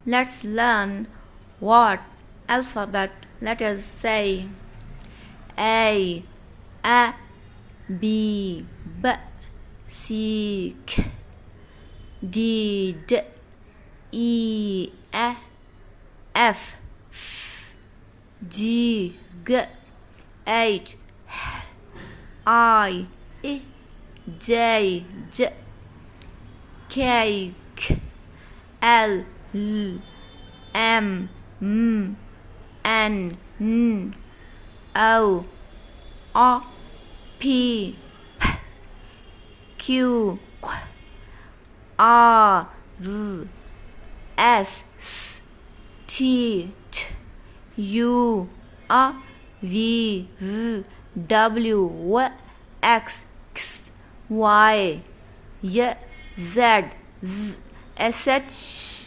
Let's learn what alphabet letters say. A B C D E F G H I J K L M N O P Q R S T U V W X Y Z S H